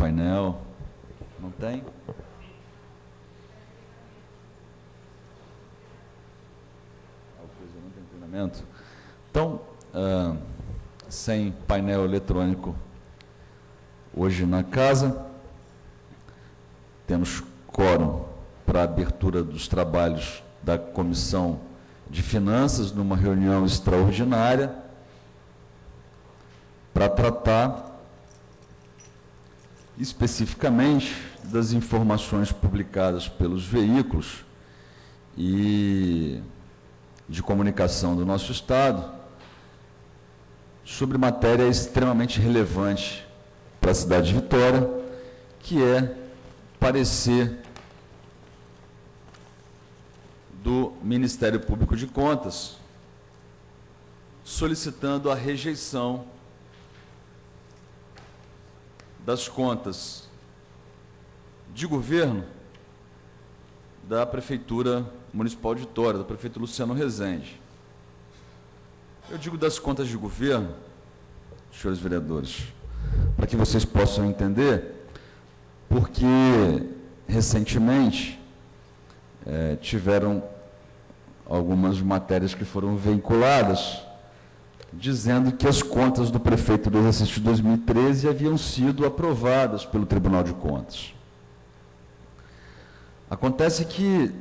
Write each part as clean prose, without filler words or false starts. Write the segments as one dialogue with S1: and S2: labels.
S1: painel. Não tem? Não tem treinamento. Então, sem painel eletrônico hoje na casa, temos quórum para a abertura dos trabalhos da Comissão de Finanças, numa reunião extraordinária, para tratar especificamente das informações publicadas pelos veículos e de comunicação do nosso Estado sobre matéria extremamente relevante para a cidade de Vitória, que é parecer do Ministério Público de Contas, solicitando a rejeição das contas de governo da Prefeitura Municipal de Vitória, do prefeito Luciano Rezende. Eu digo das contas de governo, senhores vereadores, para que vocês possam entender, porque recentemente tiveram algumas matérias que foram veiculadas dizendo que as contas do prefeito do exercício de 2013 haviam sido aprovadas pelo Tribunal de Contas. Acontece que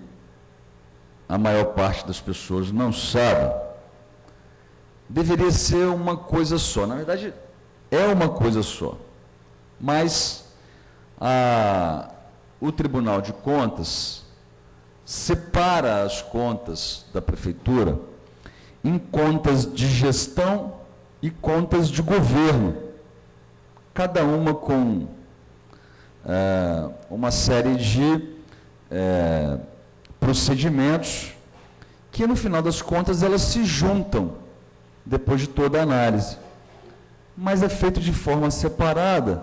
S1: a maior parte das pessoas não sabe, deveria ser uma coisa só. Na verdade, é uma coisa só. Mas o Tribunal de Contas separa as contas da Prefeitura em contas de gestão e contas de governo, cada uma com uma série de procedimentos que, no final das contas, elas se juntam depois de toda a análise, mas é feito de forma separada,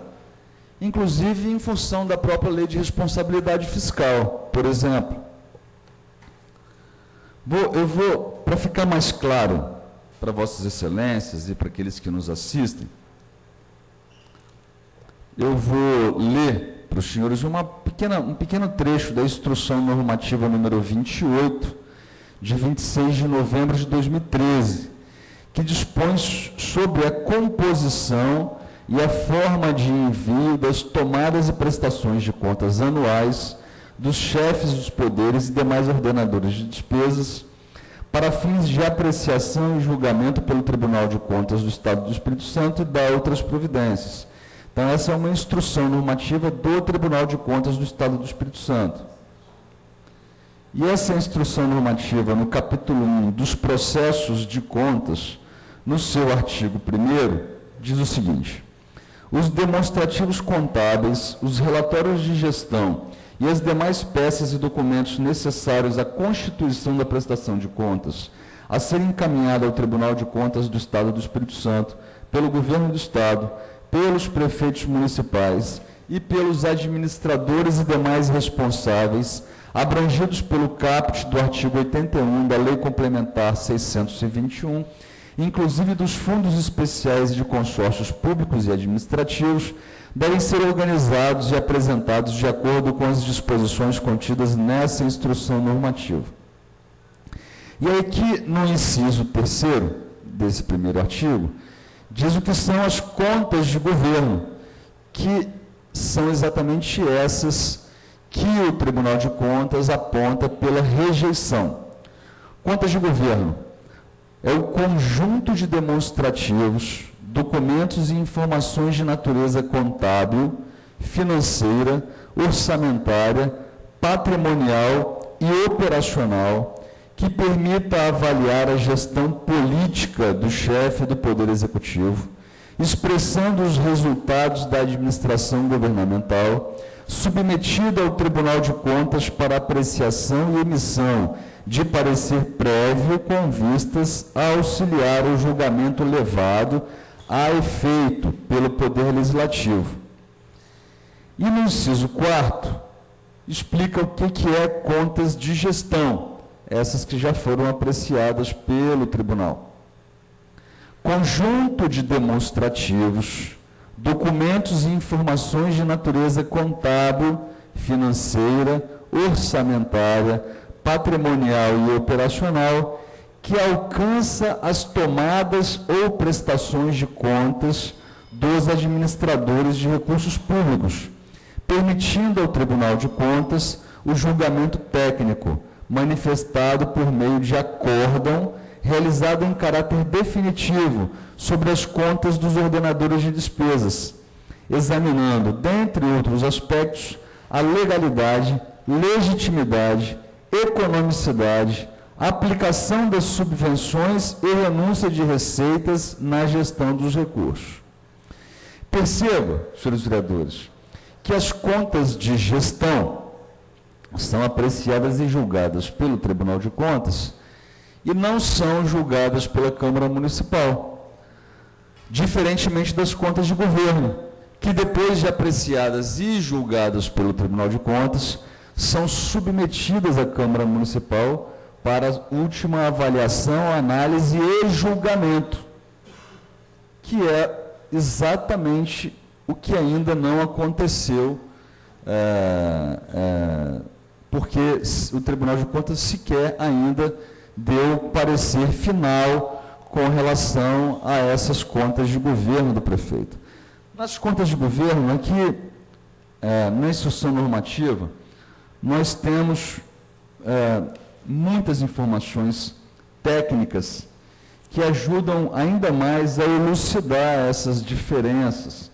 S1: inclusive em função da própria lei de responsabilidade fiscal, por exemplo. Para ficar mais claro para Vossas Excelências e para aqueles que nos assistem, eu vou ler para os senhores um pequeno trecho da Instrução Normativa número 28, de 26 de novembro de 2013, que dispõe sobre a composição e a forma de envio das tomadas e prestações de contas anuais dos chefes dos poderes e demais ordenadores de despesas para fins de apreciação e julgamento pelo Tribunal de Contas do Estado do Espírito Santo e da outras providências. Então, essa é uma instrução normativa do Tribunal de Contas do Estado do Espírito Santo. E essa instrução normativa, no capítulo 1 dos processos de contas, no seu artigo 1º, diz o seguinte: os demonstrativos contábeis, os relatórios de gestão e as demais peças e documentos necessários à constituição da prestação de contas, a serem encaminhada ao Tribunal de Contas do Estado do Espírito Santo, pelo Governo do Estado, pelos prefeitos municipais e pelos administradores e demais responsáveis, abrangidos pelo caput do artigo 81 da Lei Complementar 621, inclusive dos fundos especiais de consórcios públicos e administrativos, devem ser organizados e apresentados de acordo com as disposições contidas nessa instrução normativa. E aí que, no inciso 3º desse primeiro artigo, diz o que são as contas de governo, que são exatamente essas que o Tribunal de Contas aponta pela rejeição. Contas de governo é o conjunto de demonstrativos, documentos e informações de natureza contábil, financeira, orçamentária, patrimonial e operacional que permita avaliar a gestão política do chefe do Poder Executivo, expressando os resultados da administração governamental, submetida ao Tribunal de Contas para apreciação e emissão de parecer prévio com vistas a auxiliar o julgamento levado a efeito pelo Poder Legislativo. E no inciso 4º, explica o que é contas de gestão, essas que já foram apreciadas pelo tribunal. Conjunto de demonstrativos, documentos e informações de natureza contábil, financeira, orçamentária, patrimonial e operacional, que alcança as tomadas ou prestações de contas dos administradores de recursos públicos, permitindo ao Tribunal de Contas o julgamento técnico, manifestado por meio de acórdão, realizado em caráter definitivo sobre as contas dos ordenadores de despesas, examinando, dentre outros aspectos, a legalidade, legitimidade, economicidade, aplicação das subvenções e renúncia de receitas na gestão dos recursos. Perceba, senhores vereadores, que as contas de gestão são apreciadas e julgadas pelo Tribunal de Contas e não são julgadas pela Câmara Municipal, diferentemente das contas de governo, que depois de apreciadas e julgadas pelo Tribunal de Contas, são submetidas à Câmara Municipal para a última avaliação, análise e julgamento, que é exatamente o que ainda não aconteceu, porque o Tribunal de Contas sequer ainda deu parecer final com relação a essas contas de governo do prefeito. Nas contas de governo, aqui, na instrução normativa, nós temos muitas informações técnicas que ajudam ainda mais a elucidar essas diferenças.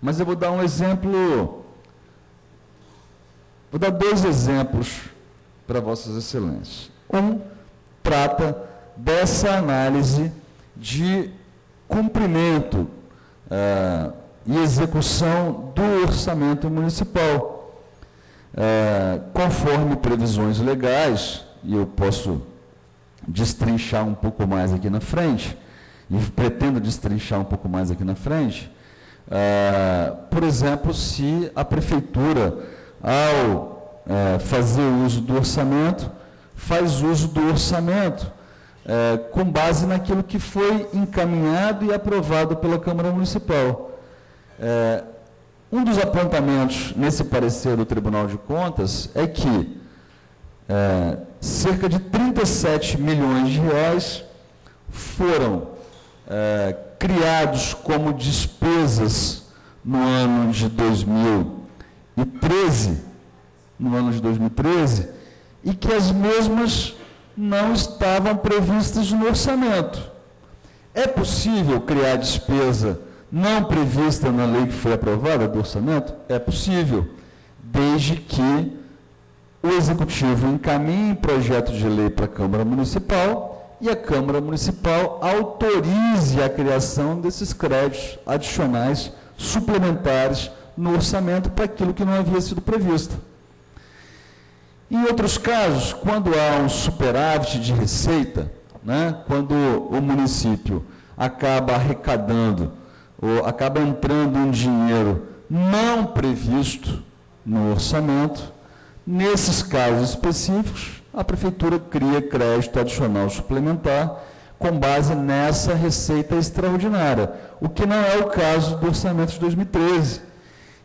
S1: Mas eu vou dar um exemplo, vou dar 2 exemplos para Vossas Excelências. Um trata dessa análise de cumprimento e execução do orçamento municipal, conforme previsões legais, e eu posso destrinchar um pouco mais aqui na frente, e pretendo destrinchar um pouco mais aqui na frente. Por exemplo, se a prefeitura, ao fazer uso do orçamento, faz uso do orçamento com base naquilo que foi encaminhado e aprovado pela Câmara Municipal. Um dos apontamentos nesse parecer do Tribunal de Contas é que cerca de 37 milhões de reais foram criados como despesas no ano de 2013, e que as mesmas não estavam previstas no orçamento. É possível criar despesa não prevista na lei que foi aprovada do orçamento? É possível, desde que o Executivo encaminhe projeto de lei para a Câmara Municipal e a Câmara Municipal autorize a criação desses créditos adicionais suplementares no orçamento para aquilo que não havia sido previsto. Em outros casos, quando há um superávit de receita, quando o município acaba arrecadando ou acaba entrando um dinheiro não previsto no orçamento, nesses casos específicos, a Prefeitura cria crédito adicional suplementar com base nessa receita extraordinária, o que não é o caso do orçamento de 2013,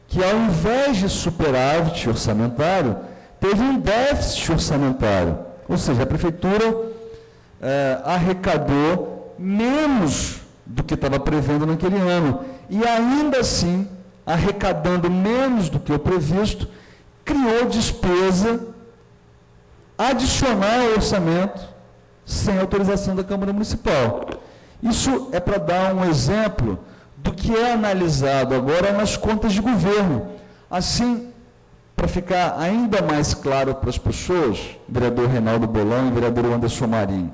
S1: que ao invés de superávit orçamentário, teve um déficit orçamentário, ou seja, a Prefeitura arrecadou menos do que estava prevendo naquele ano, e ainda assim, arrecadando menos do que o previsto, criou despesa adicional ao orçamento sem autorização da Câmara Municipal. Isso é para dar um exemplo do que é analisado agora nas contas de governo. Assim, para ficar ainda mais claro para as pessoas, vereador Reinaldo Bolão e vereador Anderson Marinho,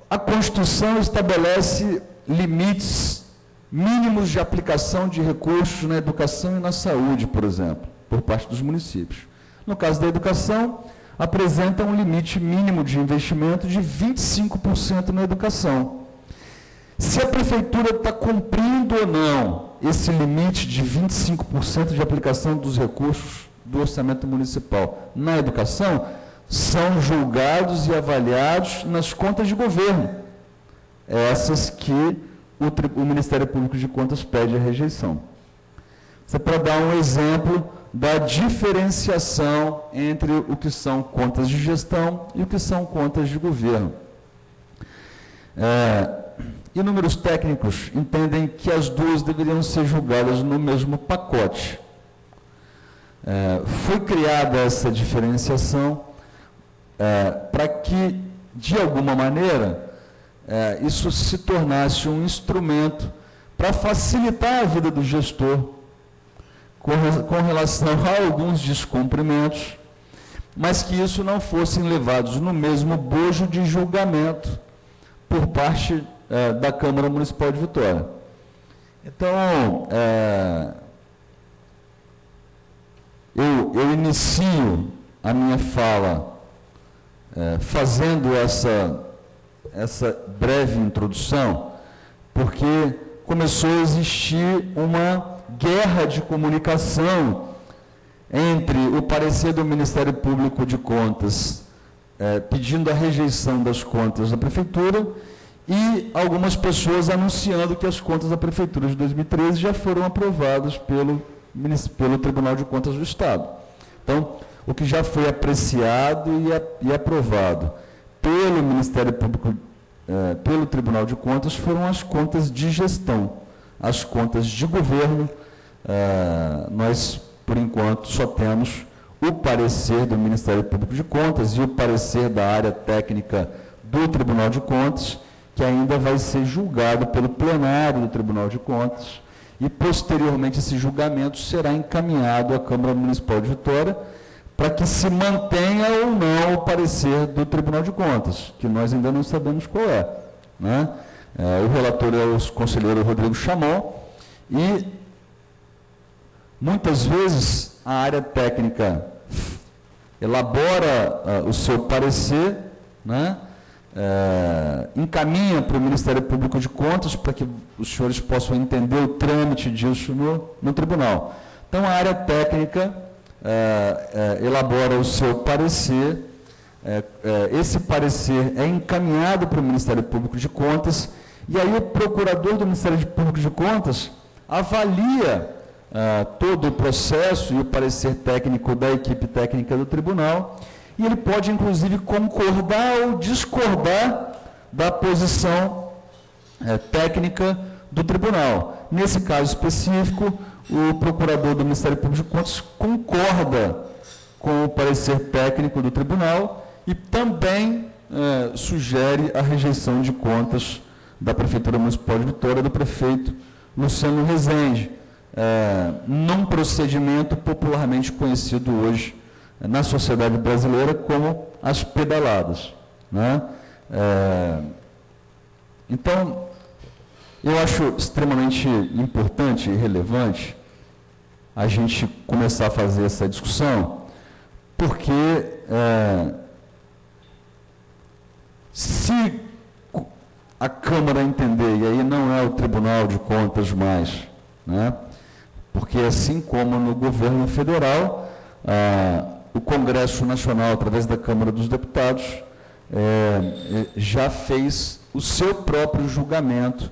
S1: a Constituição estabelece limites mínimos de aplicação de recursos na educação e na saúde, por exemplo, por parte dos municípios. No caso da educação, apresenta um limite mínimo de investimento de 25% na educação. Se a Prefeitura está cumprindo ou não esse limite de 25% de aplicação dos recursos do orçamento municipal na educação, são julgados e avaliados nas contas de governo, essas que o Ministério Público de Contas pede a rejeição. Isso é para dar um exemplo da diferenciação entre o que são contas de gestão e o que são contas de governo. Inúmeros técnicos entendem que as duas deveriam ser julgadas no mesmo pacote. Foi criada essa diferenciação para que, de alguma maneira, isso se tornasse um instrumento para facilitar a vida do gestor com relação a alguns descumprimentos, mas que isso não fossem levados no mesmo bojo de julgamento por parte da Câmara Municipal de Vitória. Então, eu inicio a minha fala fazendo essa breve introdução, porque começou a existir uma guerra de comunicação entre o parecer do Ministério Público de Contas, pedindo a rejeição das contas da Prefeitura, e algumas pessoas anunciando que as contas da Prefeitura de 2013 já foram aprovadas pelo Tribunal de Contas do Estado. Então, o que já foi apreciado e aprovado pelo Ministério Público, pelo Tribunal de Contas, foram as contas de gestão. As contas de governo, nós, por enquanto, só temos o parecer do Ministério Público de Contas e o parecer da área técnica do Tribunal de Contas, que ainda vai ser julgado pelo plenário do Tribunal de Contas, e, posteriormente, esse julgamento será encaminhado à Câmara Municipal de Vitória, para que se mantenha ou não o parecer do Tribunal de Contas, que nós ainda não sabemos qual é, né? O relator é o conselheiro Rodrigo Chamon, e muitas vezes a área técnica elabora o seu parecer, né? Encaminha para o Ministério Público de Contas para que os senhores possam entender o trâmite disso no tribunal. Então, a área técnica elabora o seu parecer, esse parecer é encaminhado para o Ministério Público de Contas, e aí o procurador do Ministério Público de Contas avalia todo o processo e o parecer técnico da equipe técnica do tribunal, e ele pode, inclusive, concordar ou discordar da posição técnica do tribunal. Nesse caso específico, o procurador do Ministério Público de Contas concorda com o parecer técnico do tribunal e também sugere a rejeição de contas da Prefeitura Municipal de Vitória, do prefeito Luciano Rezende, num procedimento popularmente conhecido hoje na sociedade brasileira como as pedaladas, né? Então, eu acho extremamente importante e relevante a gente começar a fazer essa discussão, porque se a Câmara entender, e aí não é o Tribunal de Contas mais, né? Porque assim como no governo federal, o Congresso Nacional, através da Câmara dos Deputados, já fez o seu próprio julgamento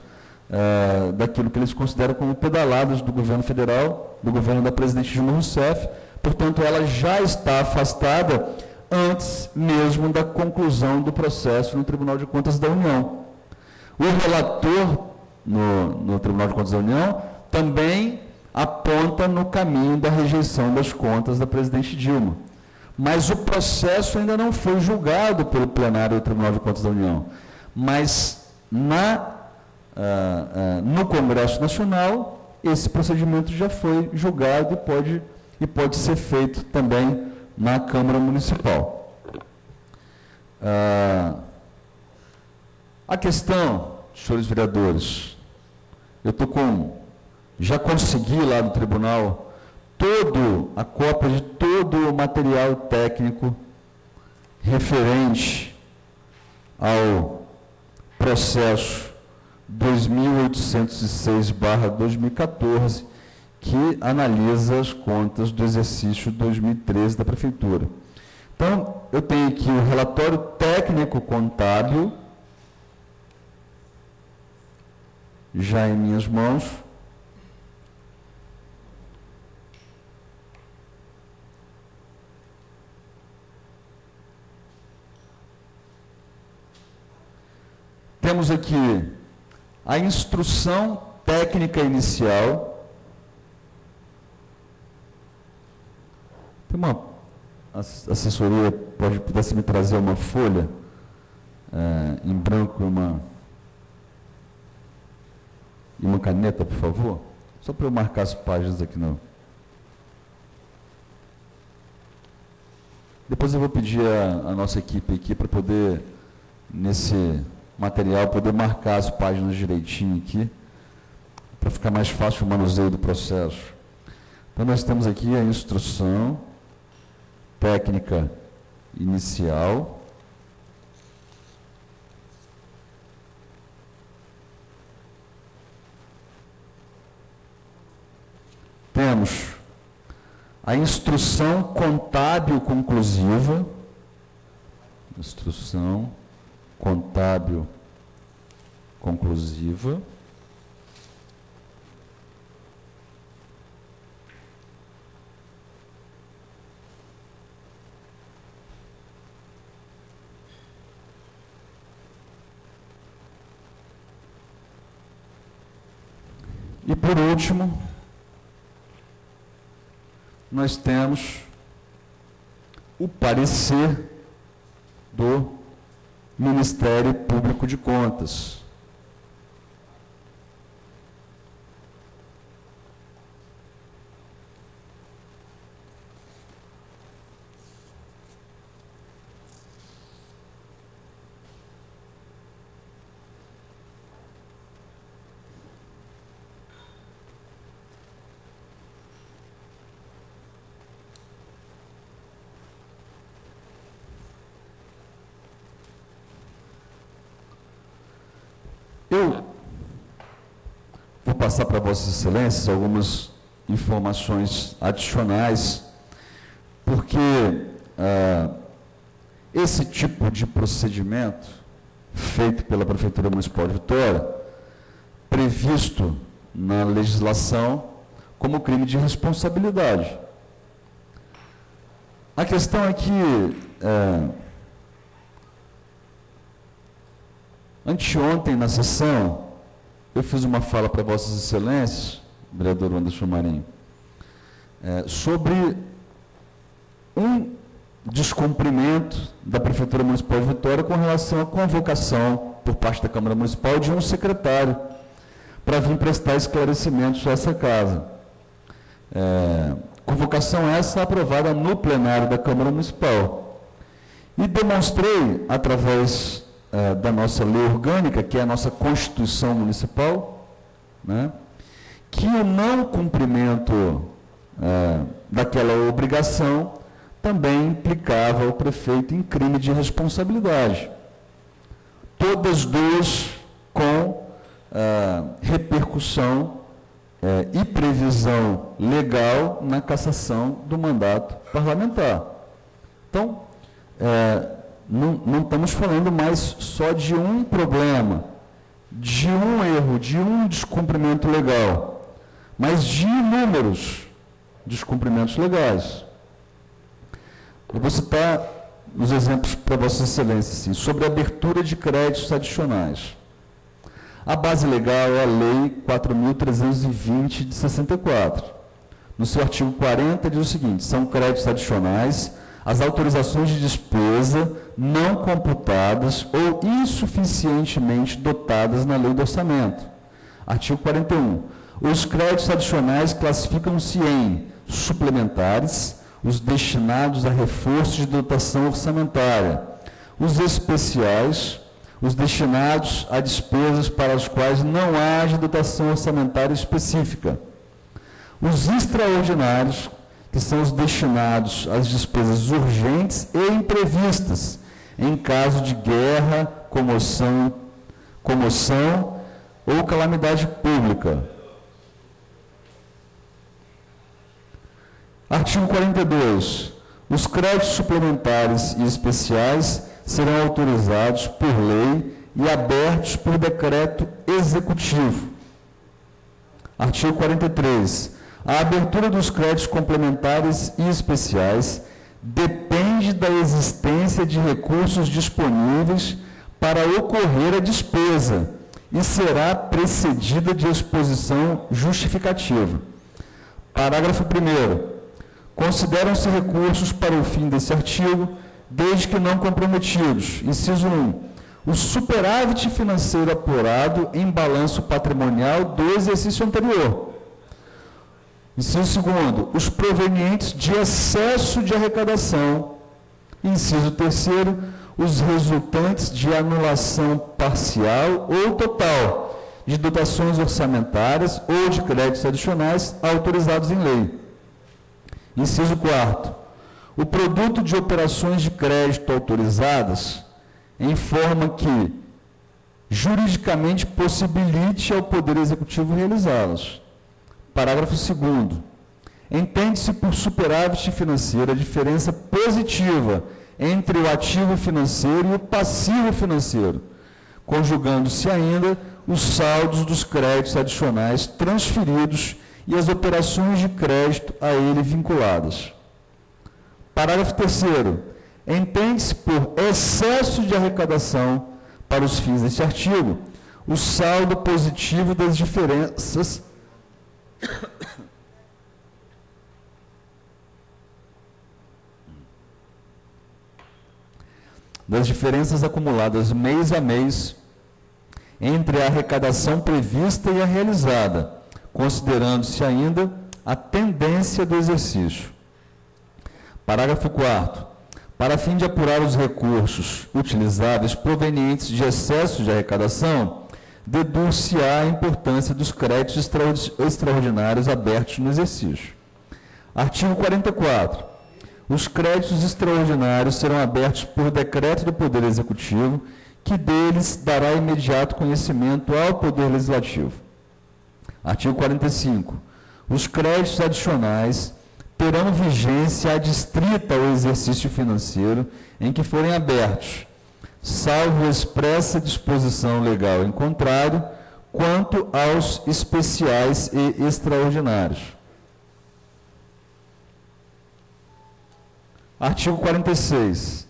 S1: daquilo que eles consideram como pedaladas do governo federal, do governo da presidente Dilma Rousseff. Portanto, ela já está afastada antes mesmo da conclusão do processo no Tribunal de Contas da União. O relator no Tribunal de Contas da União também aponta no caminho da rejeição das contas da presidente Dilma. Mas o processo ainda não foi julgado pelo plenário do Tribunal de Contas da União. Mas no Congresso Nacional, esse procedimento já foi julgado e pode ser feito também na Câmara Municipal. A questão, senhores vereadores, já consegui lá no tribunal a cópia de todo o material técnico referente ao processo 2806/2014, que analisa as contas do exercício 2013 da Prefeitura. Então, eu tenho aqui o relatório técnico contábil, já em minhas mãos. Temos aqui a instrução técnica inicial. Tem uma assessoria, pudesse me trazer uma folha em branco e uma caneta, por favor? Só para eu marcar as páginas aqui não. Depois eu vou pedir a nossa equipe aqui para poder, nesse material, poder marcar as páginas direitinho aqui, para ficar mais fácil o manuseio do processo. Então, nós temos aqui a instrução técnica inicial. Temos a instrução contábil conclusiva. Instrução contábil conclusiva. E por último, nós temos o parecer do Ministério Público de Contas. Eu vou passar para Vossas Excelências algumas informações adicionais, porque esse tipo de procedimento feito pela Prefeitura Municipal de Vitória, previsto na legislação como crime de responsabilidade. A questão é que anteontem, na sessão, eu fiz uma fala para Vossas Excelências, vereador Anderson Marinho, sobre um descumprimento da Prefeitura Municipal de Vitória com relação à convocação por parte da Câmara Municipal de um secretário para vir prestar esclarecimentos a essa casa. Convocação essa aprovada no plenário da Câmara Municipal. E demonstrei, através da nossa lei orgânica, que é a nossa Constituição Municipal, né, que o não cumprimento daquela obrigação também implicava o prefeito em crime de responsabilidade. Todas duas com repercussão e previsão legal na cassação do mandato parlamentar. Então, não estamos falando mais só de um problema, de um erro, de um descumprimento legal, mas de inúmeros descumprimentos legais. Eu vou citar os exemplos para Vossas Excelências, assim, sobre a abertura de créditos adicionais. A base legal é a Lei 4.320 de 64. No seu artigo 40 diz o seguinte: são créditos adicionais as autorizações de despesa não computadas ou insuficientemente dotadas na Lei do Orçamento. Artigo 41. Os créditos adicionais classificam-se em suplementares, os destinados a reforço de dotação orçamentária, os especiais, os destinados a despesas para as quais não haja dotação orçamentária específica, os extraordinários, que são os destinados às despesas urgentes e imprevistas, em caso de guerra, comoção ou calamidade pública. Artigo 42. Os créditos suplementares e especiais serão autorizados por lei e abertos por decreto executivo. Artigo 43. A abertura dos créditos complementares e especiais depende da existência de recursos disponíveis para ocorrer a despesa e será precedida de exposição justificativa. Parágrafo 1º. Consideram-se recursos para o fim desse artigo, desde que não comprometidos. Inciso 1. O superávit financeiro apurado em balanço patrimonial do exercício anterior. Inciso 2º. Os provenientes de excesso de arrecadação. Inciso 3º. Os resultantes de anulação parcial ou total de dotações orçamentárias ou de créditos adicionais autorizados em lei. Inciso 4º. O produto de operações de crédito autorizadas em forma que juridicamente possibilite ao Poder Executivo realizá-las. Parágrafo 2º. Entende-se por superávit financeiro a diferença positiva entre o ativo financeiro e o passivo financeiro, conjugando-se ainda os saldos dos créditos adicionais transferidos e as operações de crédito a ele vinculadas. Parágrafo 3º. Entende-se por excesso de arrecadação, para os fins deste artigo, o saldo positivo das diferenças acumuladas mês a mês entre a arrecadação prevista e a realizada, considerando-se ainda a tendência do exercício. Parágrafo 4º. Para fim de apurar os recursos utilizáveis provenientes de excesso de arrecadação, deduz-se-á a importância dos créditos extraordinários abertos no exercício. Artigo 44. Os créditos extraordinários serão abertos por decreto do Poder Executivo, que deles dará imediato conhecimento ao Poder Legislativo. Artigo 45. Os créditos adicionais terão vigência adstrita ao exercício financeiro em que forem abertos, salvo expressa disposição legal em contrário, quanto aos especiais e extraordinários. Artigo 46.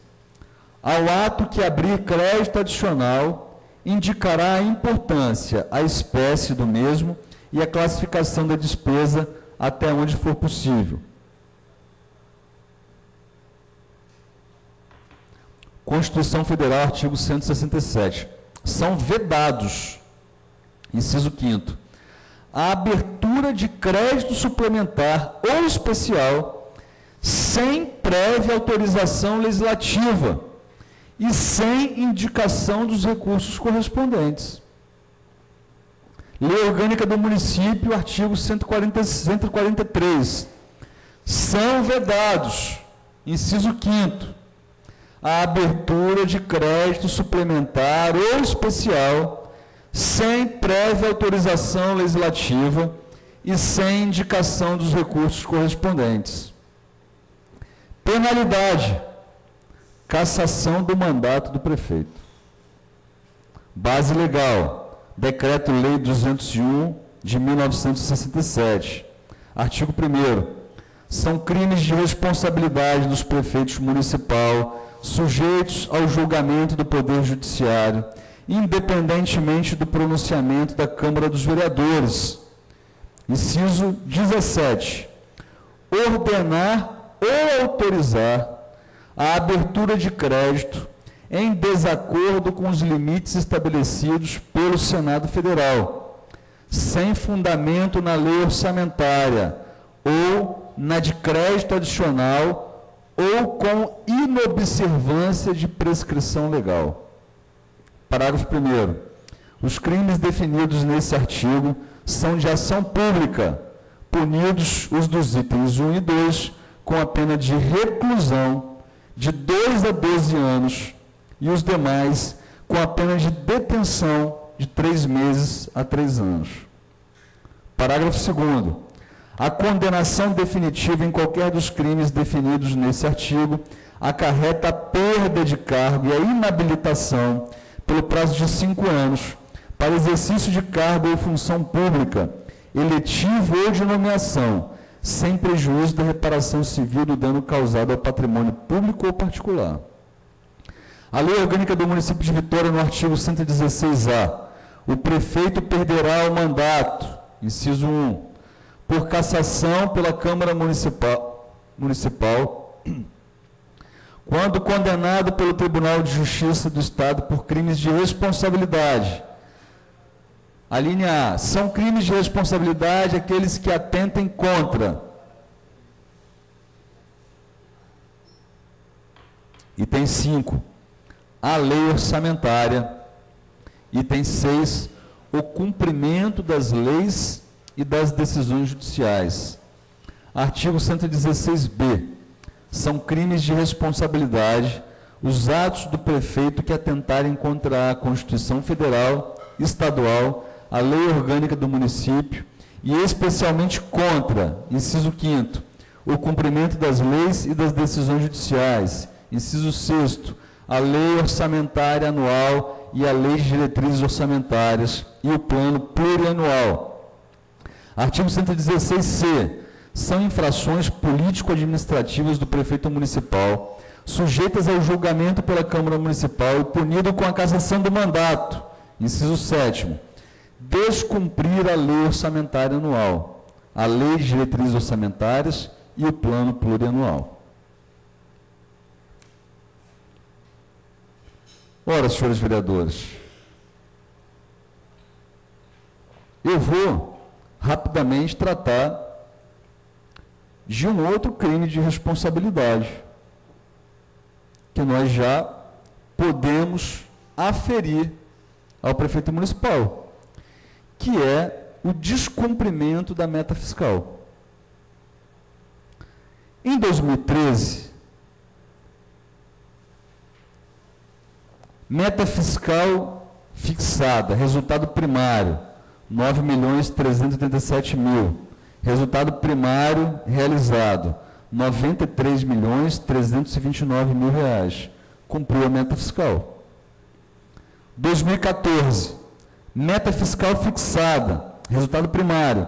S1: Ao ato que abrir crédito adicional, indicará a importância, a espécie do mesmo e a classificação da despesa até onde for possível. Constituição Federal, artigo 167. São vedados, inciso 5º, a abertura de crédito suplementar ou especial sem prévia autorização legislativa e sem indicação dos recursos correspondentes. Lei Orgânica do Município, artigo 143. São vedados, inciso 5º, a abertura de crédito suplementar ou especial sem prévia autorização legislativa e sem indicação dos recursos correspondentes. Penalidade: cassação do mandato do prefeito. Base legal: Decreto-Lei 201 de 1967. Artigo 1º. São crimes de responsabilidade dos prefeitos municipal sujeitos ao julgamento do Poder Judiciário, independentemente do pronunciamento da Câmara dos Vereadores. Inciso 17. Ordenar ou autorizar a abertura de crédito em desacordo com os limites estabelecidos pelo Senado Federal, sem fundamento na lei orçamentária ou na de crédito adicional ou com inobservância de prescrição legal. Parágrafo 1º. Os crimes definidos nesse artigo são de ação pública, punidos os dos itens 1 e 2 com a pena de reclusão de 2 a 12 anos e os demais com a pena de detenção de 3 meses a 3 anos. Parágrafo 2º. A condenação definitiva em qualquer dos crimes definidos nesse artigo acarreta a perda de cargo e a inabilitação pelo prazo de 5 anos para exercício de cargo ou função pública, eletivo ou de nomeação, sem prejuízo da reparação civil do dano causado ao patrimônio público ou particular. A Lei Orgânica do Município de Vitória, no artigo 116-A, o prefeito perderá o mandato, inciso 1, por cassação pela Câmara Municipal, quando condenado pelo Tribunal de Justiça do Estado por crimes de responsabilidade. A linha A, são crimes de responsabilidade aqueles que atentem contra. Item 5, a lei orçamentária. Item 6, o cumprimento das leis e das decisões judiciais. Artigo 116b, são crimes de responsabilidade os atos do prefeito que atentarem contra a Constituição Federal, Estadual, a lei orgânica do município e especialmente contra, inciso 5º, o cumprimento das leis e das decisões judiciais, inciso 6º, a lei orçamentária anual e a lei de diretrizes orçamentárias e o plano plurianual. Artigo 116c, são infrações político-administrativas do prefeito municipal, sujeitas ao julgamento pela Câmara Municipal e punido com a cassação do mandato, inciso 7º, descumprir a lei orçamentária anual, a lei de diretrizes orçamentárias e o plano plurianual. Ora, senhores vereadores, eu vou rapidamente tratar de um outro crime de responsabilidade, que nós já podemos aferir ao prefeito municipal, que é o descumprimento da meta fiscal. Em 2013, meta fiscal fixada, resultado primário, 9.387.000. Resultado primário realizado, R$ 93.329.000. Cumpriu a meta fiscal. 2014, meta fiscal fixada, resultado primário,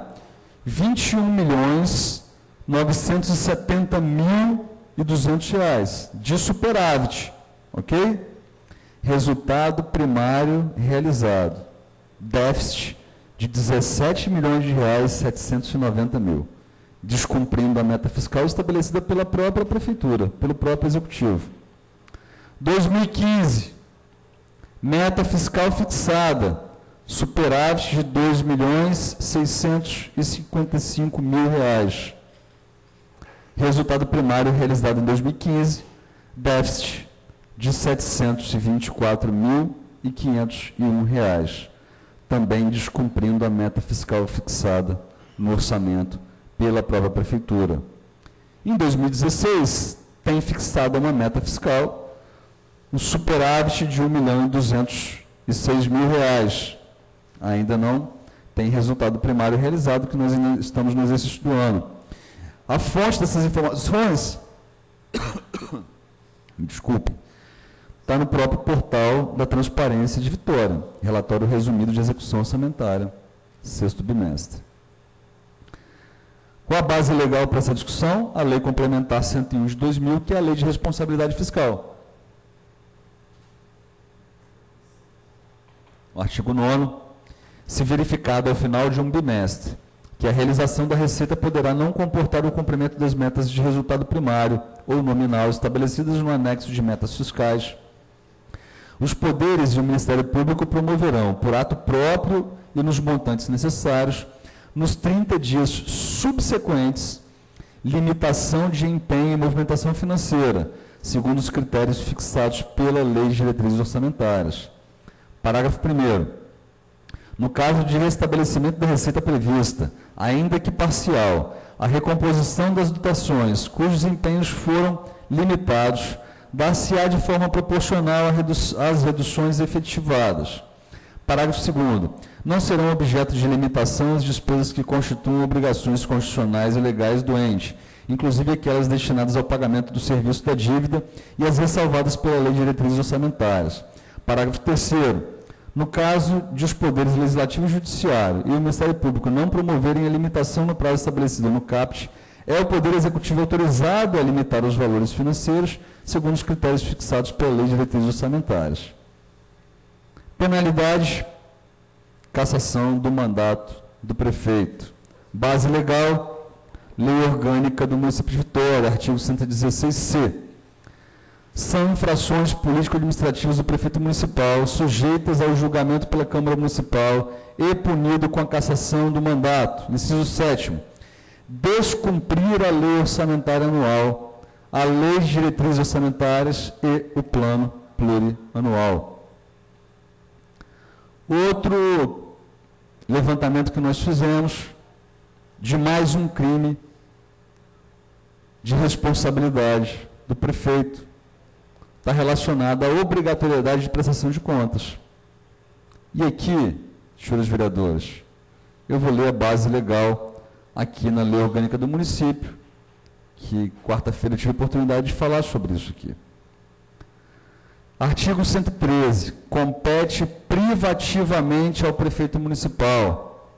S1: R$ 21.970.200 de superávit, ok? Resultado primário realizado, déficit de R$ 17.790.000, descumprindo a meta fiscal estabelecida pela própria prefeitura, pelo próprio executivo. 2015, meta fiscal fixada, superávit de R$ 2.655.000. Resultado primário realizado em 2015, déficit de R$ 724.501, também descumprindo a meta fiscal fixada no orçamento pela própria prefeitura. Em 2016, tem fixada uma meta fiscal, um superávit de R$ 1.206.000. Ainda não tem resultado primário realizado, que nós ainda estamos no exercício do ano. A fonte dessas informações, me desculpe, está no próprio portal da Transparência de Vitória, relatório resumido de execução orçamentária, 6º bimestre. Qual a base legal para essa discussão? A Lei Complementar 101 de 2000, que é a Lei de Responsabilidade Fiscal. O artigo 9º, se verificado ao final de um bimestre, que a realização da receita poderá não comportar o cumprimento das metas de resultado primário ou nominal estabelecidas no anexo de metas fiscais, os poderes e o Ministério Público promoverão, por ato próprio e nos montantes necessários, nos 30 dias subsequentes, limitação de empenho e movimentação financeira, segundo os critérios fixados pela Lei de Diretrizes Orçamentárias. Parágrafo 1º. No caso de restabelecimento da receita prevista, ainda que parcial, a recomposição das dotações cujos empenhos foram limitados dar-se-á de forma proporcional às reduções efetivadas. Parágrafo 2º. Não serão objeto de limitação as despesas que constituam obrigações constitucionais e legais do ente, inclusive aquelas destinadas ao pagamento do serviço da dívida e as ressalvadas pela Lei de Diretrizes Orçamentárias. Parágrafo 3º. No caso de os poderes legislativo e judiciário e o Ministério Público não promoverem a limitação no prazo estabelecido no CAPT, é o Poder Executivo autorizado a limitar os valores financeiros segundo os critérios fixados pela Lei de Diretrizes Orçamentárias. Penalidade, cassação do mandato do prefeito. Base legal, Lei Orgânica do Município de Vitória, artigo 116C. São infrações político-administrativas do prefeito municipal, sujeitas ao julgamento pela Câmara Municipal e punido com a cassação do mandato. Inciso 7º. Descumprir a lei orçamentária anual, a lei de diretrizes orçamentárias e o plano plurianual. Outro levantamento que nós fizemos de mais um crime de responsabilidade do prefeito está relacionado à obrigatoriedade de prestação de contas. E aqui, senhores vereadores, eu vou ler a base legal aqui na Lei Orgânica do Município, que quarta-feira eu tive a oportunidade de falar sobre isso aqui. Artigo 113. Compete privativamente ao prefeito municipal.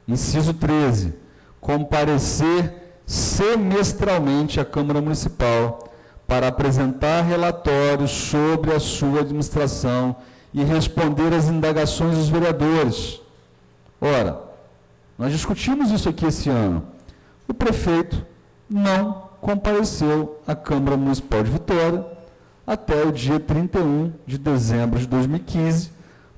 S1: Inciso 13. Comparecer semestralmente à Câmara Municipal para apresentar relatórios sobre a sua administração e responder às indagações dos vereadores. Ora, nós discutimos isso aqui esse ano. O prefeito não compareceu à Câmara Municipal de Vitória até o dia 31 de dezembro de 2015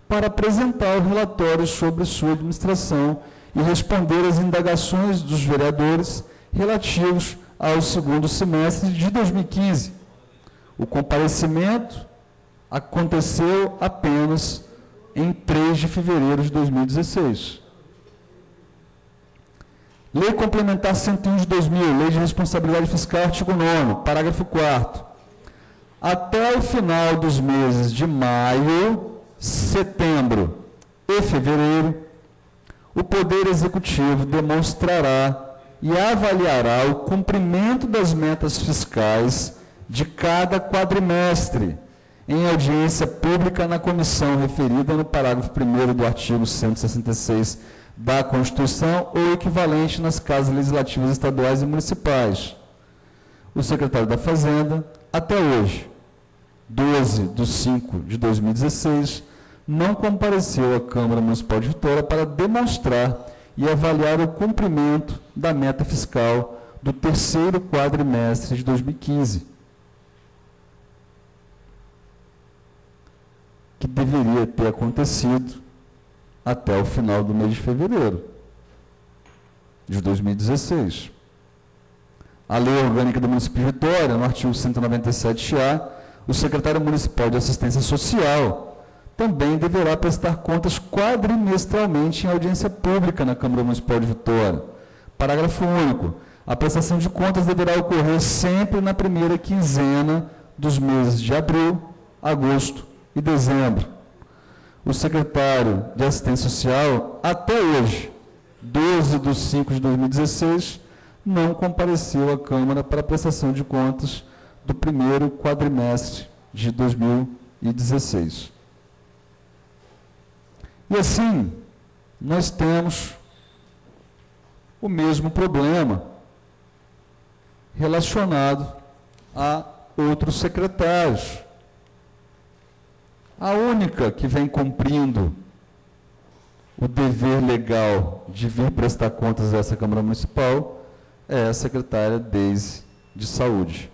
S1: para apresentar o relatório sobre sua administração e responder às indagações dos vereadores relativos ao segundo semestre de 2015. O comparecimento aconteceu apenas em 3 de fevereiro de 2016. Lei Complementar 101 de 2000, Lei de Responsabilidade Fiscal, artigo 9º, parágrafo 4º. Até o final dos meses de maio, setembro e fevereiro, o Poder Executivo demonstrará e avaliará o cumprimento das metas fiscais de cada quadrimestre, em audiência pública na comissão referida no parágrafo 1º do artigo 166 da Constituição ou equivalente nas casas legislativas estaduais e municipais. O secretário da Fazenda, até hoje, 12 de 5 de 2016, não compareceu à Câmara Municipal de Vitória para demonstrar e avaliar o cumprimento da meta fiscal do terceiro quadrimestre de 2015, que deveria ter acontecido até o final do mês de fevereiro de 2016. A Lei Orgânica do Município de Vitória, no artigo 197-A, o secretário municipal de Assistência Social também deverá prestar contas quadrimestralmente em audiência pública na Câmara Municipal de Vitória. Parágrafo único. A prestação de contas deverá ocorrer sempre na primeira quinzena dos meses de abril, agosto e dezembro. O secretário de Assistência Social, até hoje, 12 de 5 de 2016, não compareceu à Câmara para a prestação de contas do primeiro quadrimestre de 2016. E assim, nós temos o mesmo problema relacionado a outros secretários. A única que vem cumprindo o dever legal de vir prestar contas a essa Câmara Municipal é a secretária Deise de Saúde.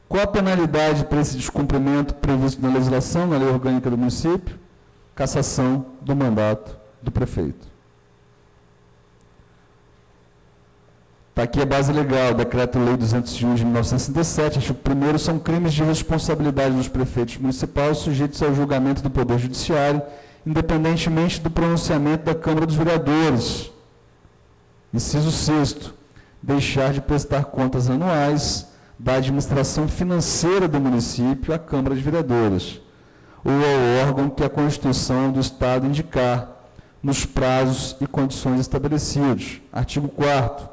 S1: Qual a penalidade para esse descumprimento previsto na legislação, na Lei Orgânica do Município? Cassação do mandato do prefeito. Está aqui a base legal, Decreto-Lei 201 de 1967, artigo 1º, são crimes de responsabilidade dos prefeitos municipais sujeitos ao julgamento do Poder Judiciário, independentemente do pronunciamento da Câmara dos Vereadores. Inciso 6º, deixar de prestar contas anuais da administração financeira do município à Câmara de Vereadores, ou ao órgão que a Constituição do Estado indicar, nos prazos e condições estabelecidos. Artigo 4º.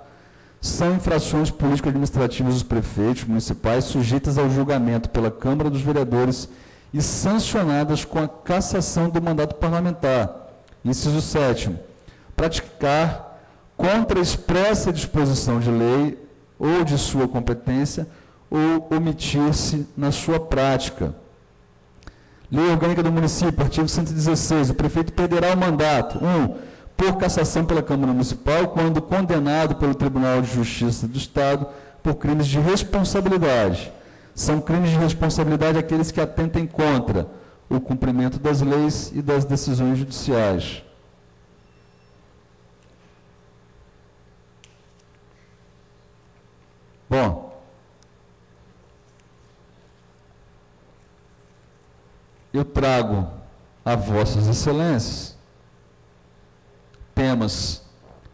S1: são infrações político-administrativas dos prefeitos municipais sujeitas ao julgamento pela Câmara dos Vereadores e sancionadas com a cassação do mandato parlamentar. Inciso 7º, praticar contra expressa disposição de lei ou de sua competência ou omitir-se na sua prática. Lei Orgânica do Município, artigo 116, o prefeito perderá o mandato, 1, por cassação pela Câmara Municipal, quando condenado pelo Tribunal de Justiça do Estado por crimes de responsabilidade. São crimes de responsabilidade aqueles que atentem contra o cumprimento das leis e das decisões judiciais. Bom, eu trago a Vossas Excelências temas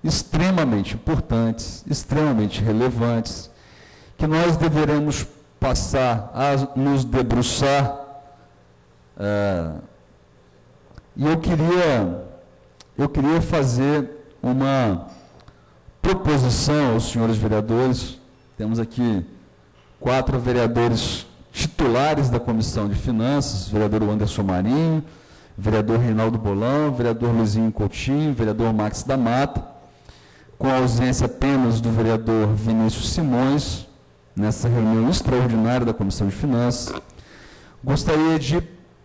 S1: extremamente importantes, extremamente relevantes, que nós deveremos passar a nos debruçar. E eu queria fazer uma proposição aos senhores vereadores. Temos aqui 4 vereadores titulares da Comissão de Finanças, vereador Anderson Marinho, vereador Reinaldo Bolão, vereador Luizinho Coutinho, vereador Max da Mata, com a ausência apenas do vereador Vinícius Simões, nessa reunião extraordinária da Comissão de Finanças. Gostaria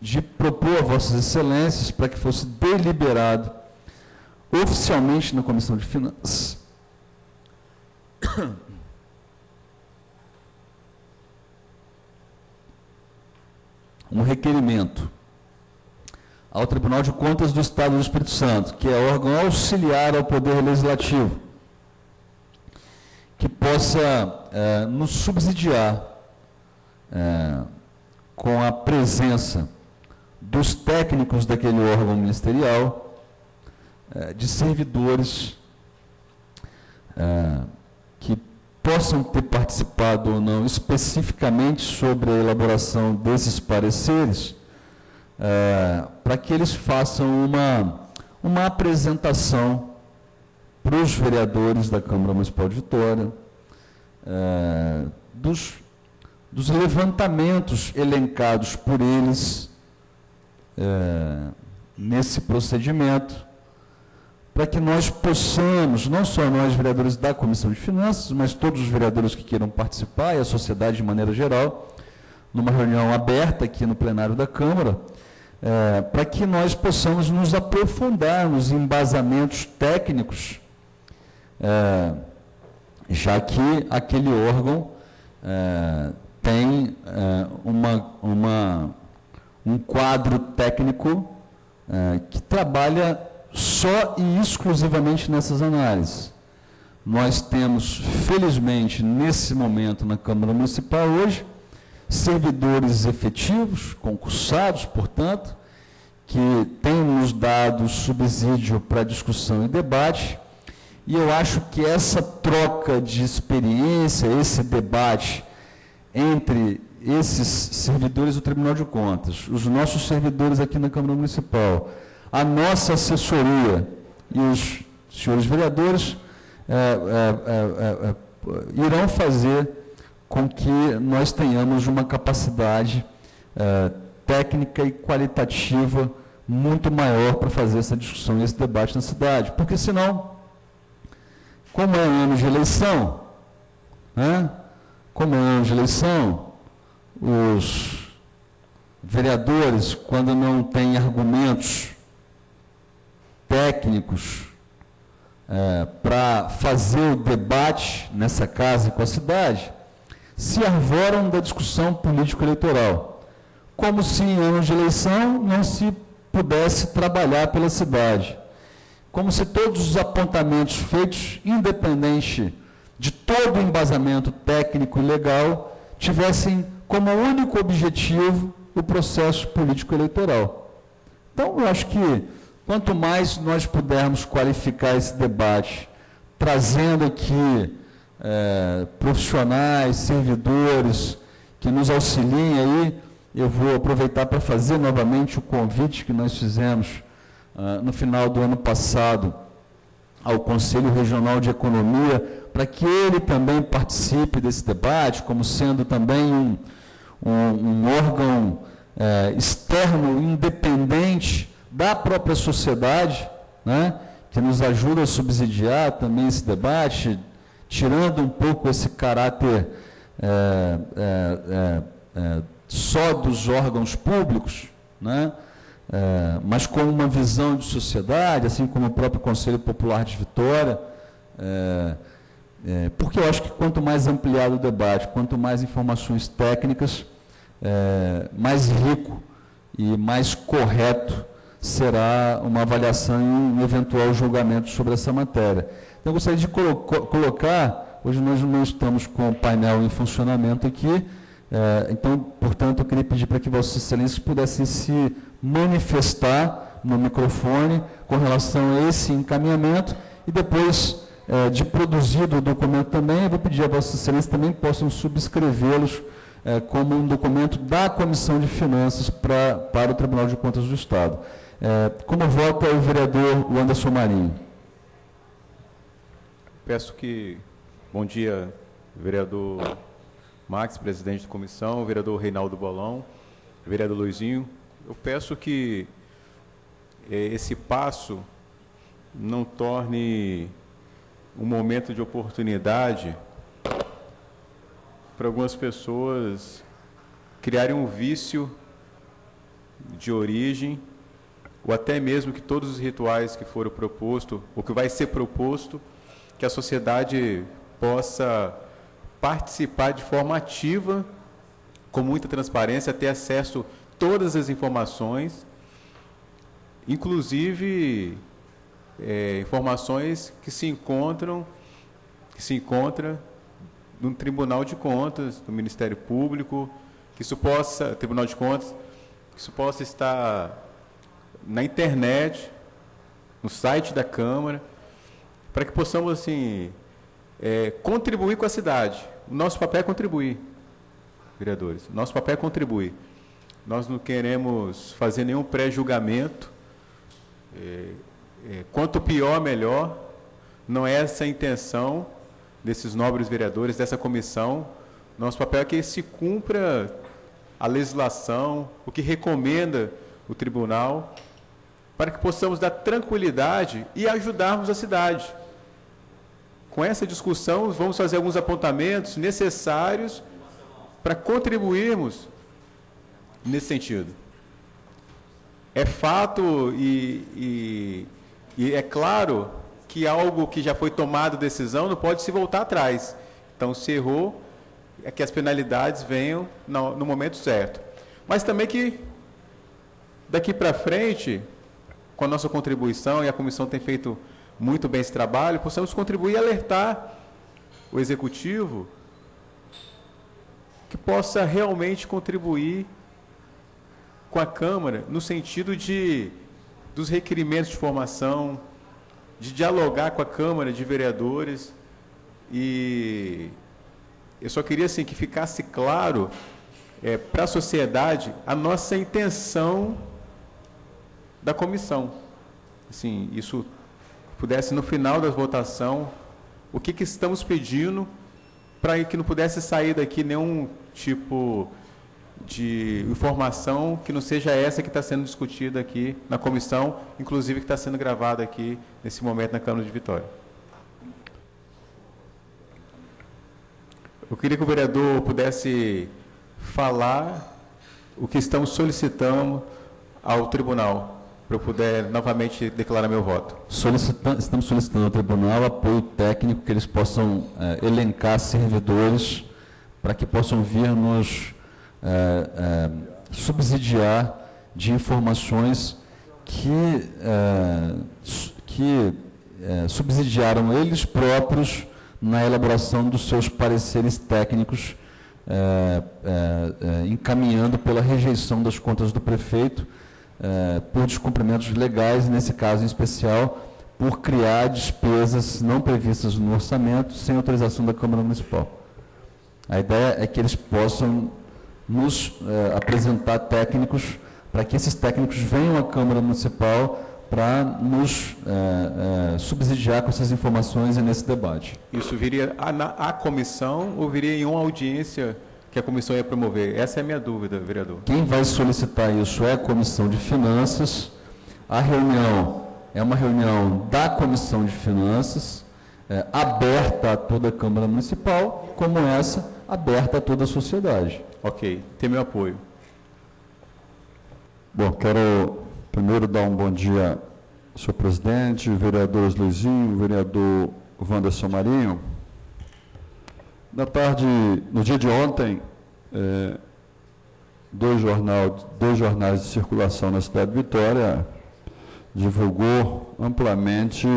S1: de propor a Vossas Excelências para que fosse deliberado oficialmente na Comissão de Finanças um requerimento ao Tribunal de Contas do Estado do Espírito Santo, que é órgão auxiliar ao Poder Legislativo, que possa nos subsidiar com a presença dos técnicos daquele órgão ministerial, de servidores que possam ter participado ou não especificamente sobre a elaboração desses pareceres, para que eles façam uma apresentação para os vereadores da Câmara Municipal de Vitória, dos levantamentos elencados por eles nesse procedimento, para que nós possamos, não só nós vereadores da Comissão de Finanças, mas todos os vereadores que queiram participar, e a sociedade de maneira geral, numa reunião aberta aqui no plenário da Câmara, para que nós possamos nos aprofundar nos embasamentos técnicos, já que aquele órgão tem um quadro técnico que trabalha só e exclusivamente nessas análises. Nós temos, felizmente, nesse momento na Câmara Municipal hoje, servidores efetivos, concursados, portanto, que têm nos dado subsídio para discussão e debate, e eu acho que essa troca de experiência, esse debate entre esses servidores do Tribunal de Contas, os nossos servidores aqui na Câmara Municipal, a nossa assessoria e os senhores vereadores irão fazer com que nós tenhamos uma capacidade técnica e qualitativa muito maior para fazer essa discussão e esse debate na cidade. Porque, senão, como é ano de eleição, os vereadores, quando não têm argumentos técnicos para fazer o debate nessa casa e com a cidade, se arvoram da discussão político-eleitoral, como se em anos de eleição não se pudesse trabalhar pela cidade, como se todos os apontamentos feitos, independente de todo o embasamento técnico e legal, tivessem como único objetivo o processo político-eleitoral. Então, eu acho que quanto mais nós pudermos qualificar esse debate, trazendo aqui profissionais, servidores que nos auxiliem aí, eu vou aproveitar para fazer novamente o convite que nós fizemos no final do ano passado ao Conselho Regional de Economia para que ele também participe desse debate, como sendo também um órgão externo, independente da própria sociedade, né, que nos ajuda a subsidiar também esse debate, tirando um pouco esse caráter só dos órgãos públicos, né, mas com uma visão de sociedade, assim como o próprio Conselho Popular de Vitória, porque eu acho que quanto mais ampliado o debate, quanto mais informações técnicas, mais rico e mais correto será uma avaliação e um eventual julgamento sobre essa matéria. Então, eu gostaria de colocar, hoje nós não estamos com o painel em funcionamento aqui, então, portanto, eu queria pedir para que Vossas Excelências pudessem se manifestar no microfone com relação a esse encaminhamento e depois de produzido o documento também, eu vou pedir a Vossas Excelências também possam subscrevê-los como um documento da Comissão de Finanças para o Tribunal de Contas do Estado. Como vota o vereador Anderson Marinho?
S2: Peço que... Bom dia, vereador Max, presidente da comissão, vereador Reinaldo Bolão, vereador Luizinho. Eu peço que esse passo não torne um momento de oportunidade para algumas pessoas criarem um vício de origem, ou até mesmo que todos os rituais que foram propostos, ou que vai ser proposto, que a sociedade possa participar de forma ativa, com muita transparência, ter acesso a todas as informações, inclusive informações que se encontra no Tribunal de Contas, no Ministério Público, Tribunal de Contas, que isso possa estar na internet, no site da Câmara, para que possamos, assim, contribuir com a cidade. O nosso papel é contribuir, vereadores. O nosso papel é contribuir. Nós não queremos fazer nenhum pré-julgamento. Quanto pior, melhor. Não é essa a intenção desses nobres vereadores, dessa comissão. Nosso papel é que se cumpra a legislação, o que recomenda o tribunal, para que possamos dar tranquilidade e ajudarmos a cidade. Com essa discussão, vamos fazer alguns apontamentos necessários para contribuirmos nesse sentido. É fato e é claro que algo que já foi tomado decisão não pode se voltar atrás. Então, se errou, é que as penalidades venham no momento certo. Mas também que, daqui para frente, com a nossa contribuição, e a comissão tem feito muito bem esse trabalho, possamos contribuir e alertar o Executivo que possa realmente contribuir com a Câmara no sentido dos requerimentos de formação, de dialogar com a Câmara de Vereadores. E eu só queria, assim, que ficasse claro para a sociedade a nossa intenção da comissão. Assim, isso pudesse, no final da votação, o que estamos pedindo para que não pudesse sair daqui nenhum tipo de informação que não seja essa que está sendo discutida aqui na comissão, inclusive que está sendo gravada aqui nesse momento na Câmara de Vitória. Eu queria que o vereador pudesse falar o que estamos solicitando ao tribunal, para eu poder novamente declarar meu voto.
S1: Estamos solicitando ao tribunal apoio técnico, que eles possam elencar servidores para que possam vir nos subsidiar de informações que subsidiaram eles próprios na elaboração dos seus pareceres técnicos, encaminhando pela rejeição das contas do prefeito, por descumprimentos legais, nesse caso em especial, por criar despesas não previstas no orçamento, sem autorização da Câmara Municipal. A ideia é que eles possam nos apresentar técnicos, para que esses técnicos venham à Câmara Municipal para nos subsidiar com essas informações e nesse debate.
S2: Isso viria à comissão ou viria em uma audiência que a comissão ia promover? Essa é a minha dúvida, vereador.
S1: Quem vai solicitar isso é a Comissão de Finanças. A reunião é uma reunião da Comissão de Finanças, aberta a toda a Câmara Municipal, como essa, aberta a toda a sociedade.
S2: Ok, tem meu apoio.
S3: Bom, quero primeiro dar um bom dia ao senhor presidente, vereadores Luizinho, vereador Wanderson Marinho. No dia de ontem, dois jornais de circulação na cidade de Vitória divulgou amplamente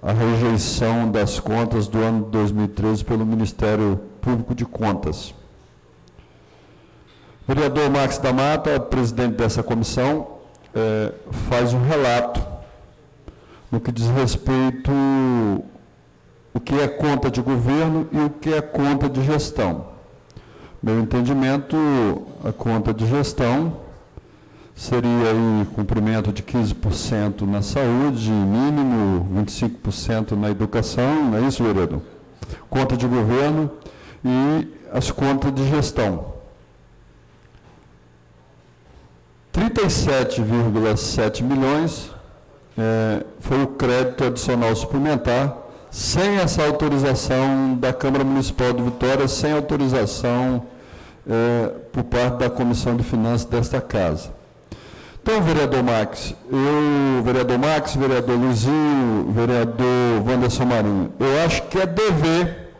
S3: a rejeição das contas do ano de 2013 pelo Ministério Público de Contas. O vereador Max da Mata, presidente dessa comissão, faz um relato no que diz respeito o que é conta de governo e o que é conta de gestão. Meu entendimento, a conta de gestão seria aí cumprimento de 15% na saúde, mínimo 25% na educação, não é isso, vereador? Conta de governo e as contas de gestão. 37,7 milhões foi o crédito adicional suplementar, sem essa autorização da Câmara Municipal de Vitória, sem autorização por parte da Comissão de Finanças desta casa. Então, vereador Max, vereador Luizinho, vereador Wanderson Marinho, eu acho que é dever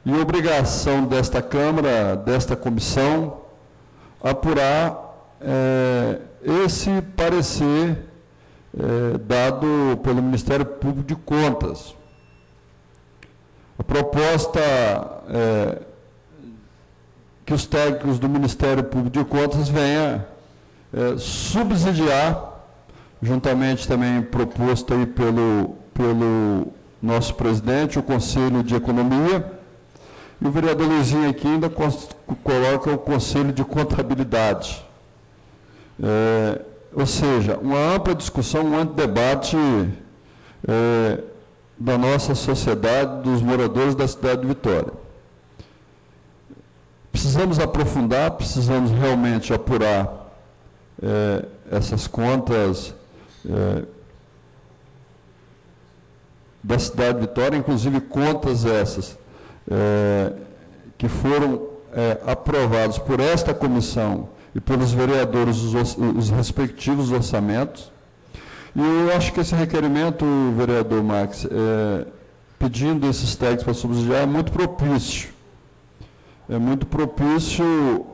S3: e obrigação desta Câmara, desta comissão, apurar esse parecer dado pelo Ministério Público de Contas. A proposta que os técnicos do Ministério Público de Contas venham subsidiar, juntamente também proposto aí pelo nosso presidente, o Conselho de Economia, e o vereador Luizinho aqui ainda coloca o Conselho de Contabilidade. Ou seja, uma ampla discussão, um amplo debate da nossa sociedade, dos moradores da cidade de Vitória. Precisamos aprofundar, precisamos realmente apurar essas contas da cidade de Vitória, inclusive contas essas que foram aprovadas por esta comissão e pelos vereadores os respectivos orçamentos. E eu acho que esse requerimento, vereador Max, pedindo esses técnicos para subsidiar, é muito propício. É muito propício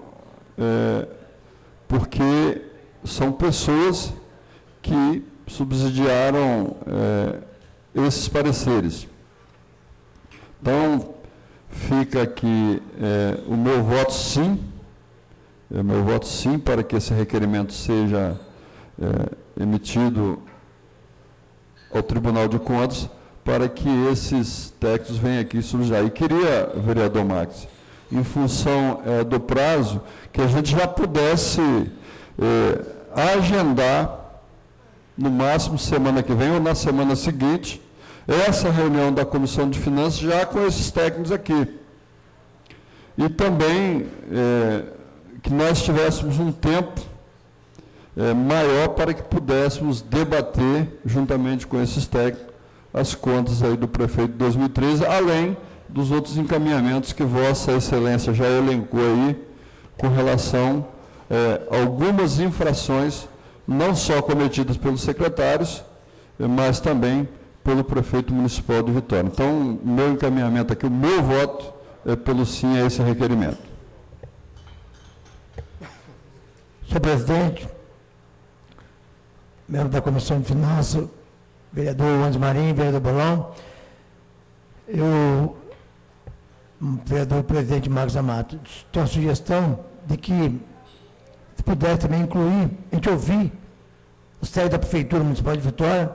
S3: porque são pessoas que subsidiaram esses pareceres. Então, fica aqui o meu voto sim, para que esse requerimento seja emitido ao Tribunal de Contas, para que esses técnicos venham aqui subsidiar. E queria, vereador Max, em função do prazo, que a gente já pudesse agendar, no máximo semana que vem ou na semana seguinte, essa reunião da Comissão de Finanças já com esses técnicos aqui. E também que nós tivéssemos um tempo maior para que pudéssemos debater, juntamente com esses técnicos, as contas aí do prefeito de 2013, além dos outros encaminhamentos que Vossa Excelência já elencou aí, com relação a algumas infrações, não só cometidas pelos secretários, mas também pelo prefeito municipal de Vitória. Então, meu encaminhamento aqui, o meu voto é pelo sim a esse requerimento.
S4: Senhor presidente, membro da Comissão de Finanças, vereador Wanderson Marinho, vereador Bolão, vereador presidente Marcos Amato, tenho a sugestão de que, se puder também incluir, a gente ouvir os técnicos da Prefeitura Municipal de Vitória,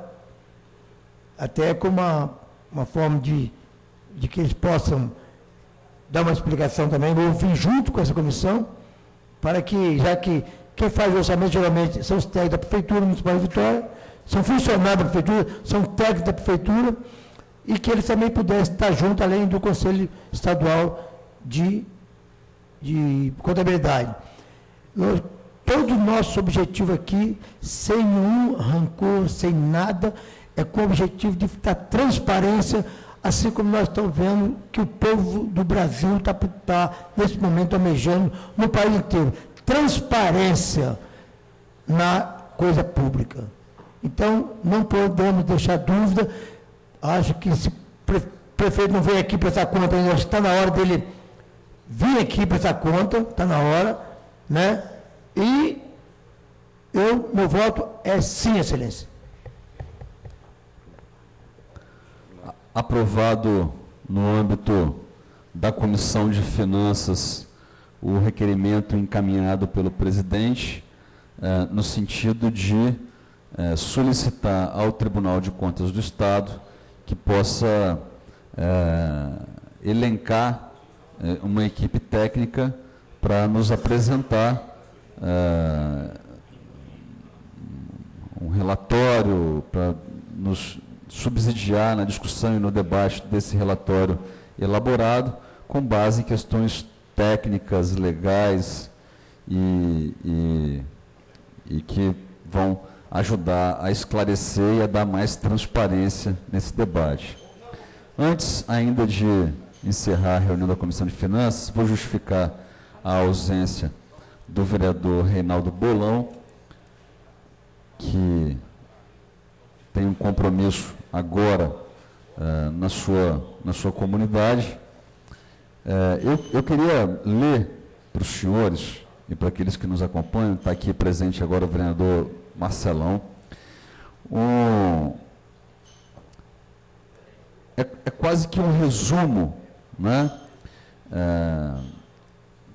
S4: até como uma forma de que eles possam dar uma explicação também, ouvir junto com essa comissão, para que, já que Quem faz o orçamento geralmente são os técnicos da Prefeitura Municipal de Vitória, são funcionários da Prefeitura, são técnicos da Prefeitura, e que eles também pudessem estar junto, além do Conselho Estadual de Contabilidade. Todo o nosso objetivo aqui, sem nenhum rancor, sem nada, é com o objetivo de dar transparência, assim como nós estamos vendo que o povo do Brasil está nesse momento, almejando no país inteiro. Transparência na coisa pública. Então, não podemos deixar dúvida. Acho que se o prefeito não veio aqui prestar conta ainda, está na hora dele vir aqui prestar conta, está na hora, né? E meu voto é sim, Excelência.
S1: Aprovado no âmbito da Comissão de Finanças o requerimento encaminhado pelo presidente, no sentido de solicitar ao Tribunal de Contas do Estado que possa elencar uma equipe técnica para nos apresentar um relatório, para nos subsidiar na discussão e no debate desse relatório elaborado, com base em questões técnicas, legais e que vão ajudar a esclarecer e a dar mais transparência nesse debate. Antes ainda de encerrar a reunião da Comissão de Finanças, vou justificar a ausência do vereador Reinaldo Bolão, que tem um compromisso agora na sua comunidade. Eu queria ler para os senhores e para aqueles que nos acompanham, está aqui presente agora o vereador Marcelão, é quase que um resumo, né?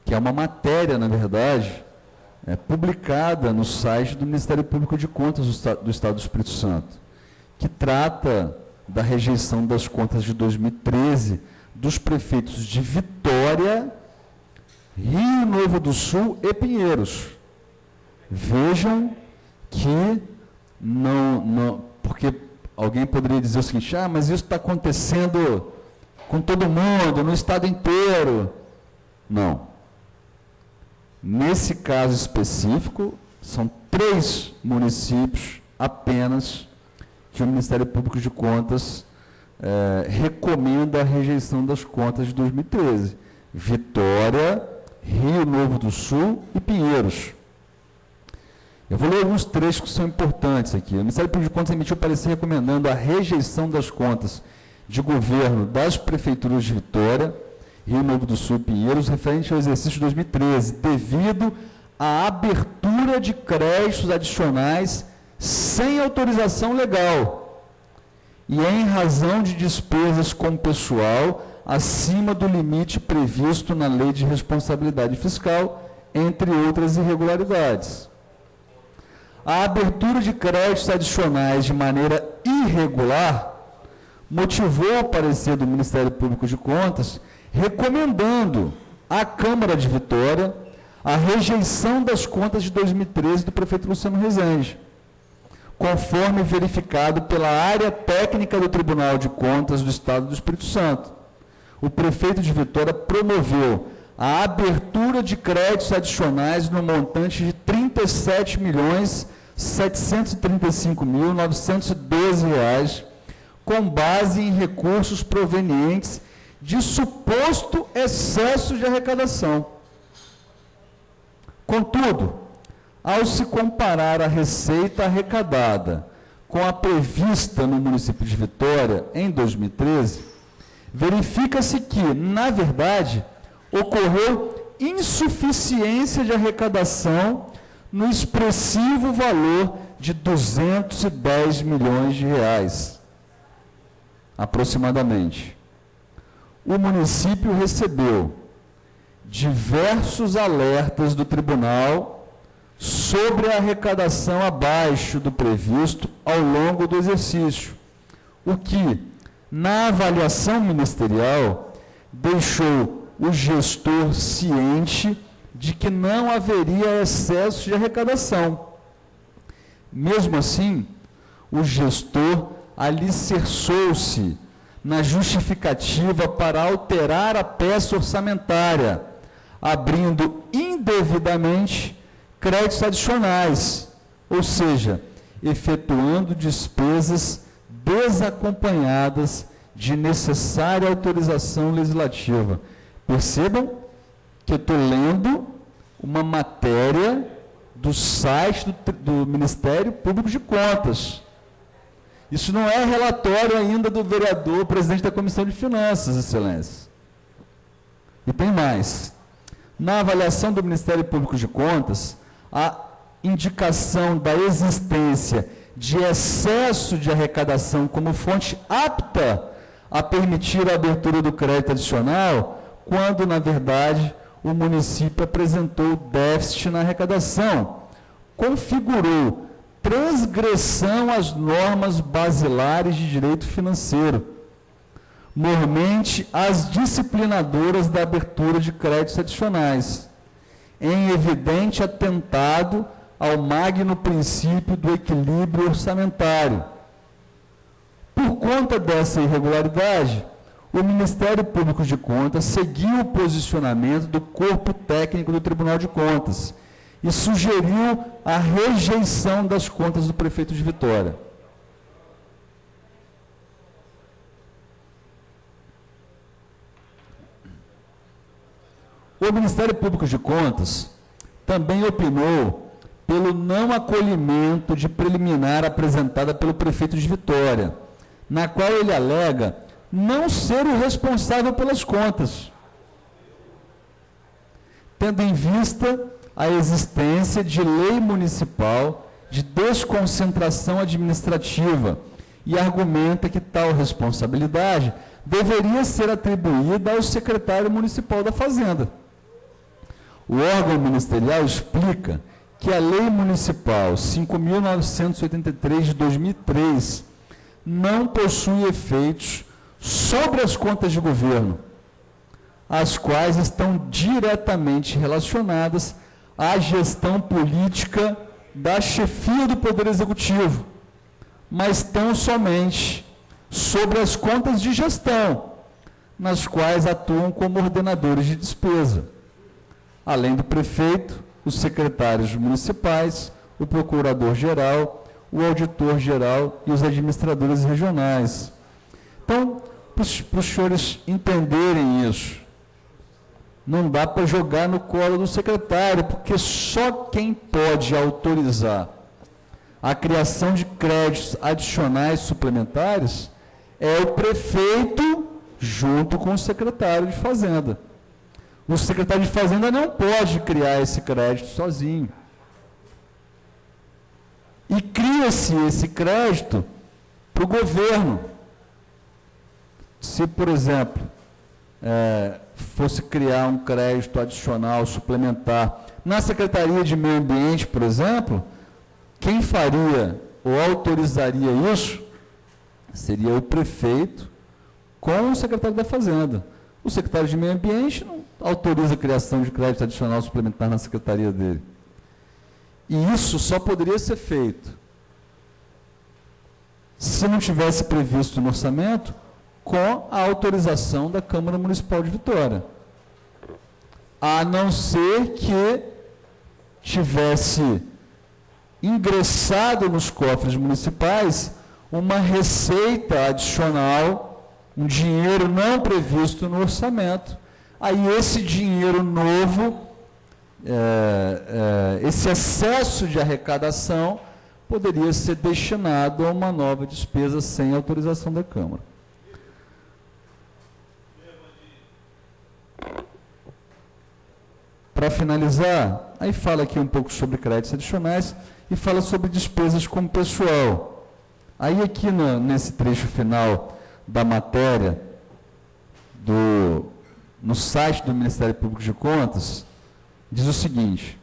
S1: Que é uma matéria, na verdade, publicada no site do Ministério Público de Contas do Estado do Espírito Santo, que trata da rejeição das contas de 2013 dos prefeitos de Vitória, Rio Novo do Sul e Pinheiros. Vejam que não, porque alguém poderia dizer o seguinte: mas isso está acontecendo com todo mundo, no estado inteiro. Não. Nesse caso específico, são 3 municípios apenas que o Ministério Público de Contas recomenda a rejeição das contas de 2013. Vitória, Rio Novo do Sul e Pinheiros. Eu vou ler alguns trechos que são importantes aqui. O Ministério Público de Contas emitiu parecer recomendando a rejeição das contas de governo das prefeituras de Vitória, Rio Novo do Sul e Pinheiros, referente ao exercício de 2013, devido à abertura de créditos adicionais sem autorização legal e em razão de despesas com pessoal acima do limite previsto na Lei de Responsabilidade Fiscal, entre outras irregularidades. A abertura de créditos adicionais de maneira irregular motivou o parecer do Ministério Público de Contas recomendando à Câmara de Vitória a rejeição das contas de 2013 do prefeito Luciano Rezende, conforme verificado pela área técnica do Tribunal de Contas do Estado do Espírito Santo. O prefeito de Vitória promoveu a abertura de créditos adicionais no montante de R$ 37.735.912, com base em recursos provenientes de suposto excesso de arrecadação. Contudo, ao se comparar a receita arrecadada com a prevista no município de Vitória em 2013, verifica-se que, na verdade, ocorreu insuficiência de arrecadação no expressivo valor de R$ 210 milhões, aproximadamente. O município recebeu diversos alertas do tribunal sobre a arrecadação abaixo do previsto ao longo do exercício, o que, na avaliação ministerial, deixou o gestor ciente de que não haveria excesso de arrecadação. Mesmo assim, o gestor alicerçou-se na justificativa para alterar a peça orçamentária, abrindo indevidamente créditos adicionais, ou seja, efetuando despesas desacompanhadas de necessária autorização legislativa. Percebam que eu estou lendo uma matéria do site do Ministério Público de Contas. Isso não é relatório ainda do vereador, presidente da Comissão de Finanças, Excelência. E tem mais. Na avaliação do Ministério Público de Contas, a indicação da existência de excesso de arrecadação como fonte apta a permitir a abertura do crédito adicional, quando, na verdade, o município apresentou déficit na arrecadação, configurou transgressão às normas basilares de direito financeiro, mormente as disciplinadoras da abertura de créditos adicionais, em evidente atentado ao magno princípio do equilíbrio orçamentário. Por conta dessa irregularidade, o Ministério Público de Contas seguiu o posicionamento do corpo técnico do Tribunal de Contas e sugeriu a rejeição das contas do prefeito de Vitória. O Ministério Público de Contas também opinou pelo não acolhimento de preliminar apresentada pelo prefeito de Vitória, na qual ele alega não ser o responsável pelas contas, tendo em vista a existência de lei municipal de desconcentração administrativa e argumenta que tal responsabilidade deveria ser atribuída ao secretário municipal da Fazenda. O órgão ministerial explica que a Lei Municipal 5.983 de 2003 não possui efeitos sobre as contas de governo, as quais estão diretamente relacionadas à gestão política da chefia do Poder Executivo, mas tão somente sobre as contas de gestão, nas quais atuam como ordenadores de despesa, além do prefeito, os secretários municipais, o procurador-geral, o auditor-geral e os administradores regionais. Então, para os senhores entenderem isso, não dá para jogar no colo do secretário, porque só quem pode autorizar a criação de créditos adicionais suplementares é o prefeito junto com o secretário de Fazenda. O secretário de Fazenda não pode criar esse crédito sozinho. E cria-se esse crédito para o governo. Se, por exemplo, fosse criar um crédito adicional, suplementar, na Secretaria de Meio Ambiente, por exemplo, quem faria ou autorizaria isso seria o prefeito com o secretário da Fazenda. O secretário de Meio Ambiente não autoriza a criação de crédito adicional suplementar na secretaria dele. E isso só poderia ser feito se não tivesse previsto no orçamento com a autorização da Câmara Municipal de Vitória. A não ser que tivesse ingressado nos cofres municipais uma receita adicional, um dinheiro não previsto no orçamento. Aí esse dinheiro novo, esse excesso de arrecadação, poderia ser destinado a uma nova despesa sem autorização da Câmara. Para finalizar, aí fala aqui um pouco sobre créditos adicionais e fala sobre despesas com pessoal. Aí aqui nesse trecho final da matéria, no site do Ministério Público de Contas, diz o seguinte: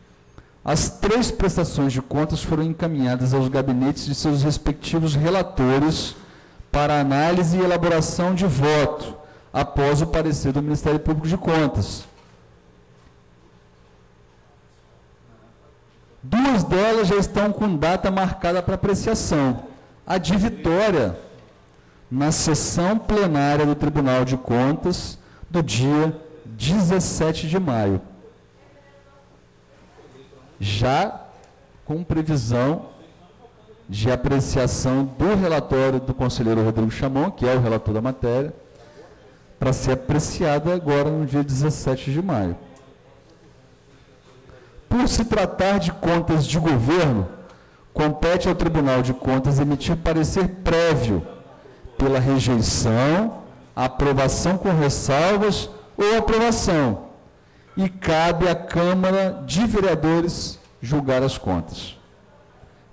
S1: as 3 prestações de contas foram encaminhadas aos gabinetes de seus respectivos relatores para análise e elaboração de voto, após o parecer do Ministério Público de Contas. 2 delas já estão com data marcada para apreciação. A de Vitória, na sessão plenária do Tribunal de Contas, do dia 17 de maio. Já com previsão de apreciação do relatório do conselheiro Rodrigo Chamon, que é o relator da matéria, para ser apreciada agora no dia 17 de maio. Por se tratar de contas de governo, compete ao Tribunal de Contas emitir parecer prévio pela rejeição, aprovação com ressalvas ou aprovação, e cabe à Câmara de Vereadores julgar as contas.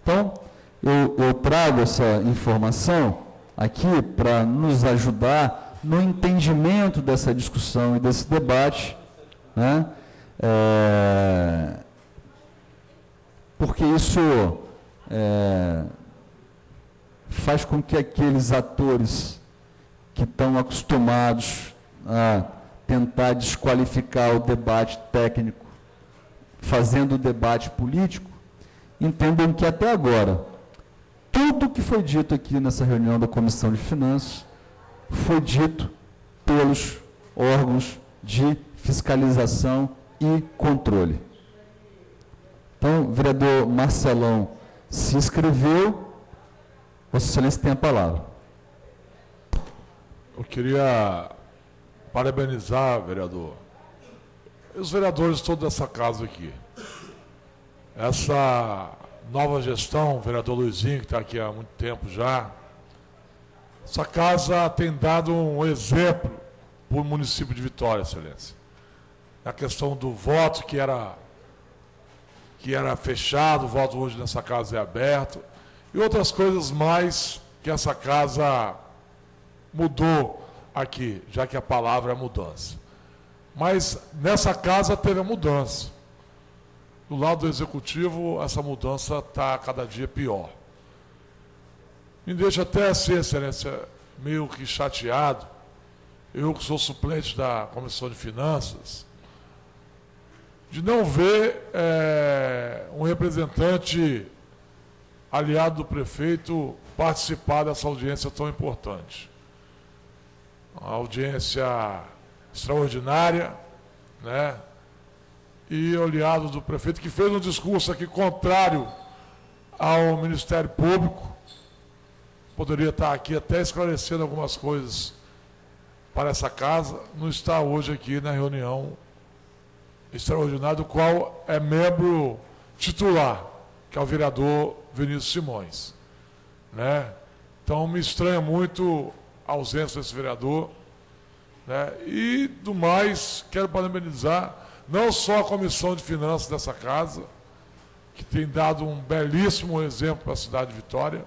S1: Então, eu trago essa informação aqui para nos ajudar no entendimento dessa discussão e desse debate, né? Porque isso faz com que aqueles atores que estão acostumados a tentar desqualificar o debate técnico, fazendo o debate político, entendam que até agora, tudo que foi dito aqui nessa reunião da Comissão de Finanças foi dito pelos órgãos de fiscalização e controle. Então, o vereador Marcelão se inscreveu. Vossa Excelência tem a palavra.
S5: Eu queria parabenizar, vereador, os vereadores todos dessa casa aqui. Essa nova gestão, o vereador Luizinho, que está aqui há muito tempo já, essa casa tem dado um exemplo para o município de Vitória, Excelência. A questão do voto, que era fechado, o voto hoje nessa casa é aberto, e outras coisas mais que essa casa mudou aqui, já que a palavra é mudança. Mas nessa casa teve a mudança. Do lado do Executivo, essa mudança está cada dia pior. Me deixa até assim, Excelência, meio que chateado, eu que sou suplente da Comissão de Finanças, de não ver um representante aliado do prefeito participar dessa audiência tão importante. Uma audiência extraordinária, né? E aliado do prefeito, que fez um discurso aqui contrário ao Ministério Público, poderia estar aqui até esclarecendo algumas coisas para essa casa, não está hoje aqui na reunião extraordinária, do qual é membro titular, que é o vereador Vinícius Simões, né? Então, me estranha muito a ausência desse vereador, né? E, do mais, quero parabenizar não só a Comissão de Finanças dessa casa, que tem dado um belíssimo exemplo para a cidade de Vitória,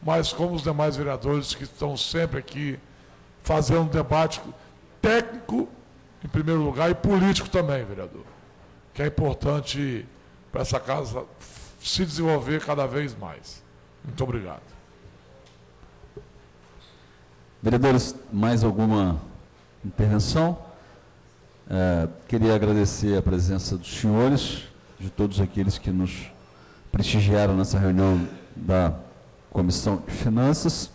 S5: mas como os demais vereadores que estão sempre aqui fazendo um debate técnico, em primeiro lugar, e político também, vereador, que é importante para essa casa se desenvolver cada vez mais. Muito obrigado.
S1: Vereadores, mais alguma intervenção? Queria agradecer a presença dos senhores, de todos aqueles que nos prestigiaram nessa reunião da Comissão de Finanças.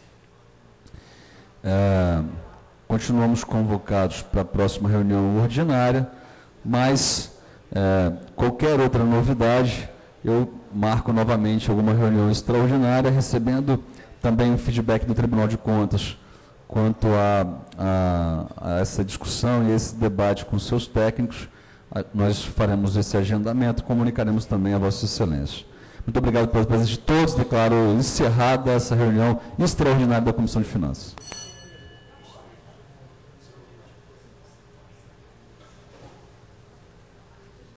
S1: Continuamos convocados para a próxima reunião ordinária, mas qualquer outra novidade, eu marco novamente alguma reunião extraordinária, recebendo também o feedback do Tribunal de Contas quanto a essa discussão e esse debate com seus técnicos. Nós faremos esse agendamento e comunicaremos também a Vossa Excelência. Muito obrigado pela presença de todos. Declaro encerrada essa reunião extraordinária da Comissão de Finanças.